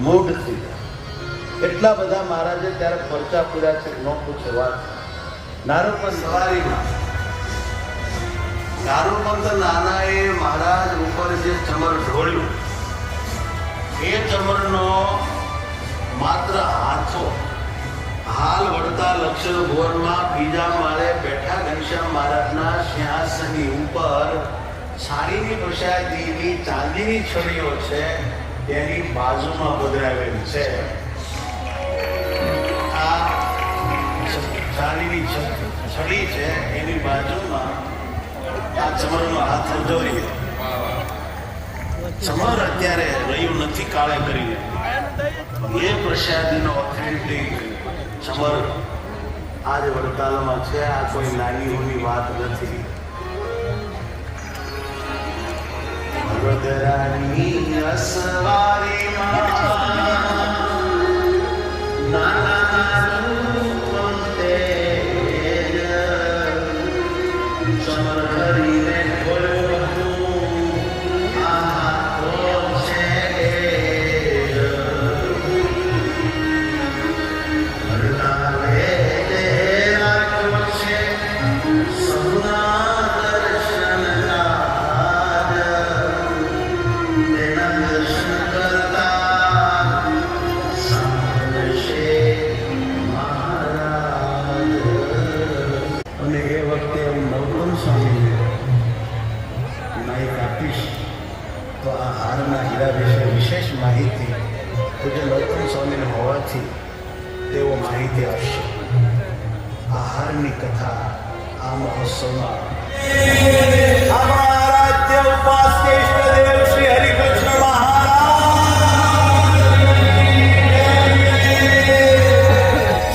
Mood થઈ જાય. એટલા બધા મહારાજે ત્યારે પરચા પૂર્યા છે, ન પૂછે વાત. નારોપંત સવારીમાં નારોપંત નાનાએ મહારાજ ઉપર જે ચમર ઢોળ્યું, એ ચમરનો માત્ર હાથો હાલ વળતા લક્ષણ ભુવનમાં બીજા માળે બેઠા ઘનશ્યામ મહારાજના સિંહાસનની ઉપર સાડીની પ્રસાદીની ચાંદીની છડીઓ છે, તેની બાજુમાં પધરાવેલી છે. આ ચાંદીની છડી છે, એની બાજુમાં આ ચમરનો હાથ જોડી. ચમર અત્યારે રહ્યું નથી કાળે કરીને, એ પ્રસાદીનો ઓથેન્ટિક ચમર આજ વડતાલમાં છે. આ કોઈ નાની હોની વાત નથી. વડોદરાની અસવારીમાં નાના રૂપંતે ચમર કરીને ખોલ્યું હતું. આ હાથો છે હરનાવે તે રાખ્યો છે સૌના દર્શન કાજ. તેના દર્શન કરતા સાંભળશે મહારાજ. અને એ વખતે હું નવતમ સ્વામીને માહિતી આપીશ તો આ હારના હીરા વિશે વિશેષ માહિતી પૂજ્ય નવતમ સ્વામીને હોવાથી તેઓ માહિતી આપશે. આ હારની કથા આ મહોત્સવમાં આપણા આરાધ્ય ઉપાસ્ય ઇષ્ટદેવ શ્રી હરિકૃષ્ણ મહારાજ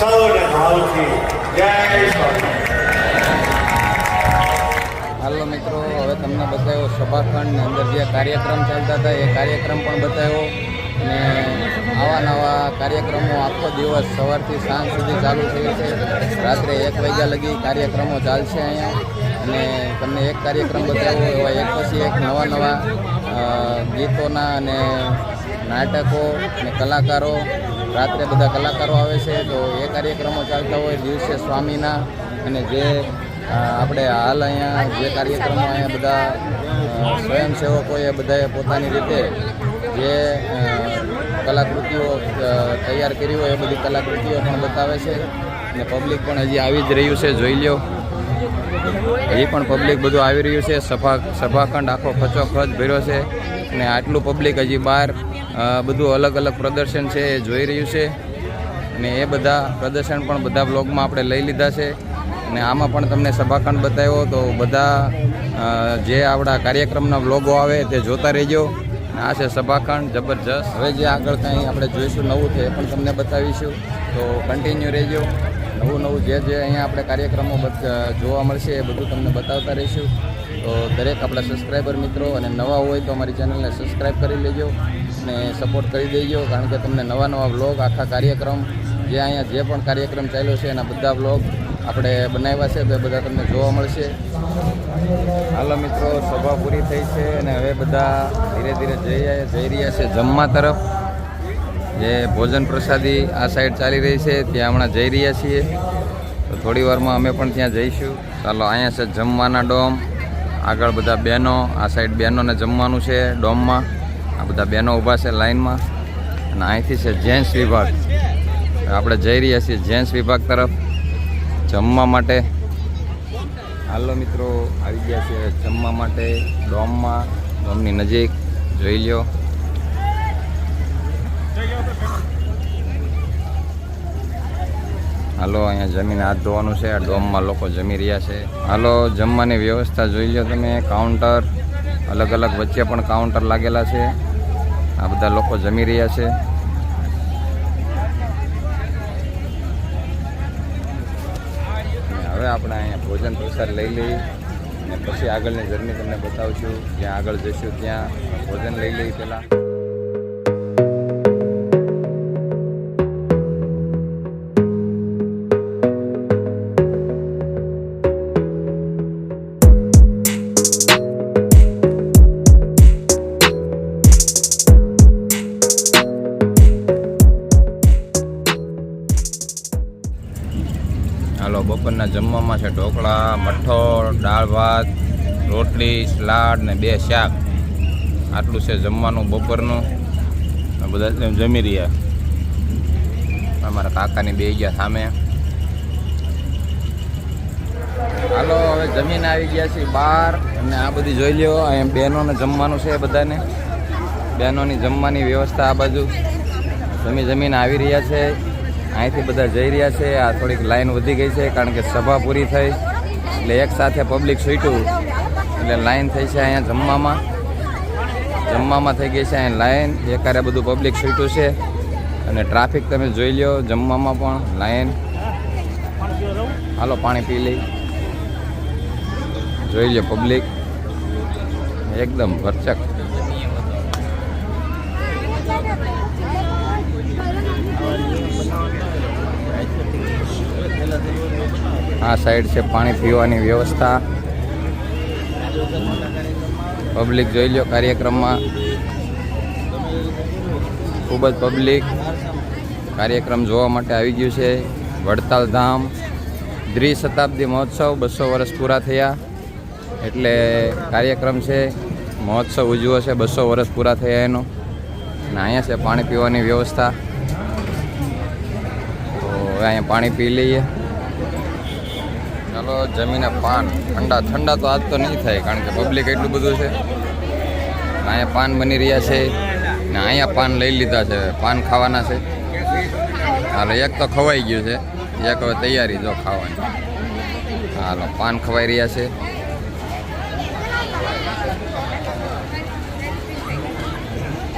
સૌને ભાવથી જય સ્વામી. હાલો મિત્રો, હવે તમને બતાવ્યો સભાખંડની અંદર જે કાર્યક્રમ ચાલતા હતા એ કાર્યક્રમ પણ બતાવ્યો. અને આવા નવા કાર્યક્રમો આખો દિવસ સવારથી સાંજ સુધી ચાલુ થયો છે. રાત્રે 1 વાગ્યા લગી કાર્યક્રમો ચાલશે અહીંયા. અને તમને એક કાર્યક્રમ બતાવ્યો, એવા એક પછી એક નવા ગીતોના અને નાટકો અને કલાકારો, રાત્રે બધા કલાકારો આવે છે. તો એ કાર્યક્રમો ચાલતા હોય દિવસે સ્વામીના. અને જે આપણે હાલ અહીંયા જે કાર્યક્રમો અહીંયા બધા સ્વયંસેવકોએ બધાએ પોતાની રીતે જે કલાકૃતિઓ તૈયાર કરી હોય એ બધી કલાકૃતિઓ પણ બતાવે છે. અને પબ્લિક પણ હજી આવી જ રહ્યું છે, જોઈ લ્યો. હજી પણ પબ્લિક બધું આવી રહ્યું છે. સભાખંડ આખો ખચોખચ ભર્યો છે. અને આટલું પબ્લિક હજી બહાર બધું અલગ અલગ પ્રદર્શન છે એ જોઈ રહ્યું છે. અને એ બધા પ્રદર્શન પણ બધા બ્લોગમાં આપણે લઈ લીધા છે. અને આમાં પણ તમને સભાખંડ બતાવ્યો, તો બધા જે આપણા કાર્યક્રમના બ્લોગો આવે તે જોતા રહેજો. આ છે સભાખંડ, જબરજસ્ત. હવે જે આગળ કંઈ આપણે જોઈશું નવું છે એ પણ તમને બતાવીશું, તો કન્ટિન્યુ રહેજો. નવું જે અહીંયા આપણે કાર્યક્રમો જોવા મળશે એ બધું તમને બતાવતા રહીશું. તો દરેક આપણા સબસ્ક્રાઈબર મિત્રો અને નવા હોય તો અમારી ચેનલને સબસ્ક્રાઈબ કરી લેજો અને સપોર્ટ કરી દેજો. કારણ કે તમને નવા બ્લોગ, આખા કાર્યક્રમ જે અહીંયા જે પણ કાર્યક્રમ ચાલ્યો છે એના બધા બ્લોગ આપણે બનાવ્યા છે, તો એ બધા તમને જોવા મળશે. હાલો મિત્રો, સભા પૂરી થઈ છે અને હવે બધા ધીરે ધીરે જઈ રહ્યા છે જમવા તરફ. જે ભોજન પ્રસાદી આ સાઈડ ચાલી રહી છે ત્યાં હમણાં જઈ રહ્યા છીએ. તો થોડી વારમાં અમે પણ ત્યાં જઈશું. ચાલો, અહીંયા છે જમવાના ડોમ. આગળ બધા બહેનો, આ સાઈડ બહેનોને જમવાનું છે ડોમમાં. આ બધા બહેનો ઊભા છે લાઈનમાં. અને અહીંથી છે જેન્ટ્સ વિભાગ. આપણે જઈ રહ્યા છીએ જેન્ટ્સ વિભાગ તરફ જમવા માટે. હાલો મિત્રો, આવી ગયા છે જમવા માટે ડોમમાં. ડોમની નજીક જોઈ લ્યો. હાલો, અહીંયા જમીને હાથ ધોવાનું છે. આ ડોમમાં લોકો જમી રહ્યા છે. હાલો, જમવાની વ્યવસ્થા જોઈ લો તમે. કાઉન્ટર અલગ અલગ વચ્ચે પણ કાઉન્ટર લાગેલા છે. આ બધા લોકો જમી રહ્યા છે. હવે આપણે અહીંયા ભોજન પ્રસાદ લઈ લઈ અને પછી આગળની જર્ની તમને બતાવશું. જ્યાં આગળ જઈશું ત્યાં ભોજન લઈ લઈ પહેલાં. બપોરના જમવામાં છે ઢોકળા, મઠ્ઠો, દાળ ભાત, રોટલી, સલાડ ને 2 શાક. આટલું છે જમવાનું બપોરનું. બધા જમી રહ્યા. અમારા કાકાની બે ગયા સામે. હાલો હવે જમીને આવી ગયા છીએ બહાર અને આ બધી જોઈ લ્યો. અહીંયા બહેનોને જમવાનું છે બધાને. બહેનોની જમવાની વ્યવસ્થા આ બાજુ જમીને આવી રહ્યા છે. અહીંથી બધા જઈ રહ્યા છે. આ થોડીક લાઈન વધી ગઈ છે કારણ કે સભા પૂરી થઈ એટલે એક સાથે પબ્લિક છૂટ્યું એટલે લાઈન થઈ છે. અહીંયા જમવામાં થઈ ગઈ છે અહીંયા લાઈન. એકારે બધું પબ્લિક છૂટ્યું છે અને ટ્રાફિક તમે જોઈ લ્યો. જમવામાં પણ લાઈન. હાલો પાણી પી લઈ. જોઈ લ્યો પબ્લિક એકદમ ભરચક. આ સાઈડ છે પાણી પીવાની વ્યવસ્થા. પબ્લિક જોઈ લ્યો કાર્યક્રમમાં. ખૂબ જ પબ્લિક કાર્યક્રમ જોવા માટે આવી ગયું છે. વડતાલ ધામ દ્વિશતાબ્દી મહોત્સવ 200 વર્ષ પૂરા થયા એટલે કાર્યક્રમ છે. મહોત્સવ ઉજવો છે 200 વર્ષ પૂરા થયા એનો. અને અહીંયા છે પાણી પીવાની વ્યવસ્થા. તો હવે અહીંયા પાણી પી લઈએ. ચાલો જમીને પાન. ઠંડા તો આજ તો નહીં થાય કારણ કે પબ્લિક એટલું બધું છે. અહીંયા પાન બની રહ્યા છે ને અહીંયા પાન લઈ લીધા છે. પાન ખાવાના છે. હાલો એક તો ખવાઈ ગયું છે. એક હવે તૈયારી જો ખાવાની. હાલો પાન ખવાઈ રહ્યા છે.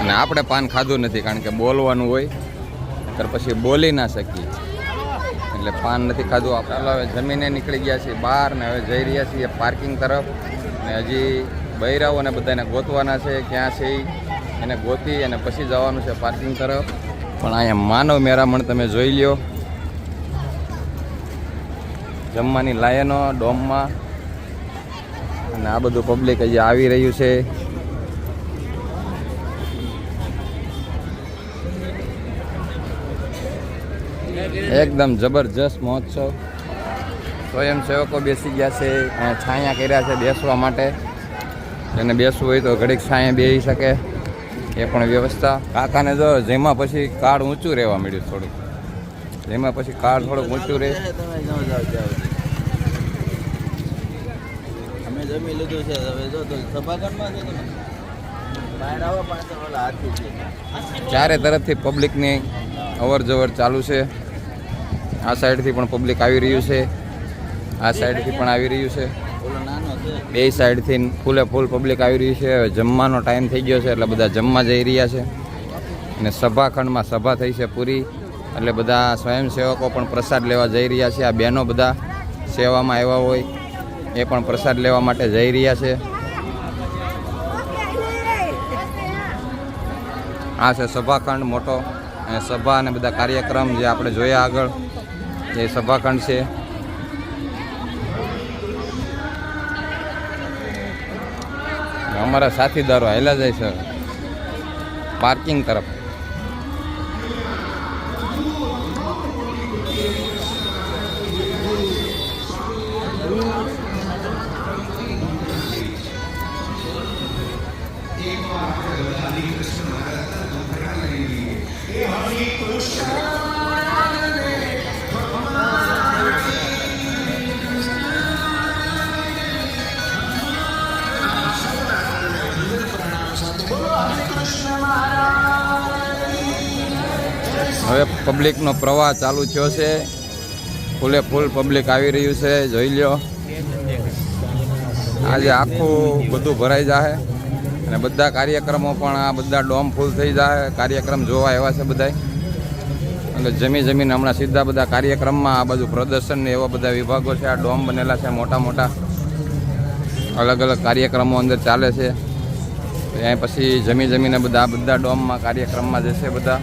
અને આપણે પાન ખાધું નથી કારણ કે બોલવાનું હોય ત્યારે પછી બોલી ના શકીએ એટલે પાન નથી ખાધું. આપણે હવે જમીને નીકળી ગયા છીએ બહાર ને હવે જઈ રહ્યા છીએ પાર્કિંગ તરફ. ને હજી બૈરાઓને બધાને ગોતવાના છે ક્યાં છે એને ગોતી અને પછી જવાનું છે પાર્કિંગ તરફ. પણ અહીંયા માનવ મેરામણ તમે જોઈ લ્યો. જમવાની લાયનો ડોમમાં અને આ બધું પબ્લિક હજી આવી રહ્યું છે. એકદમ જબરજસ્ત મહોત્સવ. સ્વયંસેવકો બેસી ગયા છે. છાયા કર્યા છે બેસવા માટે. જેને બેસવું હોય તો ઘડીક છાયા બેસી શકે એ પણ વ્યવસ્થા. કાકાને જો જેમાં પછી કાર્ડ ઊંચું રહેવા મળ્યું થોડુંક. જેમાં પછી કાર્ડ થોડુંક ઊંચું રહે. અમે જમી લીધું છે. હવે જો સભાખંડમાં છે તમે બહાર આવો પાછળ ઓલા હાથી છે. ચારે તરફથી પબ્લિકની અવર જવર ચાલુ છે. આ સાઈડથી પણ પબ્લિક આવી રહ્યું છે. આ સાઈડથી પણ આવી રહ્યું છે. ઓલો નાનો છે. બે સાઈડથી ફૂલે ફૂલ પબ્લિક આવી રહ્યું છે. હવે જમવાનો ટાઈમ થઈ ગયો છે એટલે બધા જમવા જઈ રહ્યા છે. અને સભાખંડમાં સભા થઈ છે પૂરી એટલે બધા સ્વયંસેવકો પણ પ્રસાદ લેવા જઈ રહ્યા છે. આ બહેનો બધા સેવામાં આવ્યા હોય એ પણ પ્રસાદ લેવા માટે જઈ રહ્યા છે. આ છે સભાખંડ મોટો. અને સભા અને બધા કાર્યક્રમ જે આપણે જોયા આગળ એ સભાખંડ છે. અમારા સાથીદારો હાલ્યા જાય છે પાર્કિંગ તરફ. હવે પબ્લિકનો પ્રવાહ ચાલુ થયો છે. ફૂલે ફૂલ પબ્લિક આવી રહ્યું છે. જોઈ લ્યો આજે આખું બધું ભરાઈ જાય અને બધા કાર્યક્રમો પણ આ બધા ડોમ ફૂલ થઈ જાય. કાર્યક્રમ જોવા એવા છે બધા. એટલે જમીને હમણાં સીધા બધા કાર્યક્રમમાં આ બાજુ પ્રદર્શન ને એવા બધા વિભાગો છે. આ ડોમ બનેલા છે મોટા મોટા. અલગ અલગ કાર્યક્રમો અંદર ચાલે છે. ત્યાં પછી જમીને બધા ડોમમાં કાર્યક્રમમાં જશે બધા.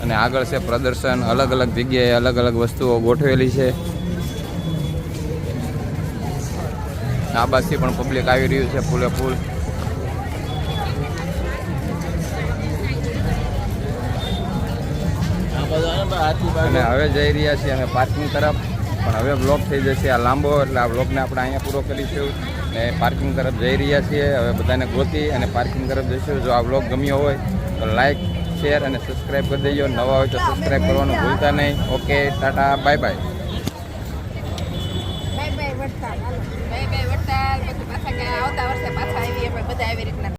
અને આગળ છે પ્રદર્શન. અલગ અલગ જગ્યાએ અલગ અલગ વસ્તુઓ ગોઠવેલી છે. આ બાજુથી પણ પબ્લિક આવી રહ્યું છે ફૂલે ફૂલ. અને હવે જઈ રહ્યા છીએ અમે પાર્કિંગ તરફ. પણ હવે બ્લોગ થઈ જશે આ લાંબો, એટલે આ બ્લોગને આપણે અહીંયા પૂરો કરીશું. ને પાર્કિંગ તરફ જઈ રહ્યા છીએ હવે, બધાને ગોતી અને પાર્કિંગ તરફ જઈશું. જો આ બ્લોગ ગમ્યો હોય તો લાઈક, શેર અને સબસ્ક્રાઈબ કરી દેજો. નવા હોય તો સબસ્ક્રાઈબ કરવાનું ભૂલતા નહીં. Okay, Tata, bye bye. Bye bye Vadtal. Bye bye Vadtal. પછી પાછા આવતા વર્ષે પાછા આવીએ બધા આવી રીતના.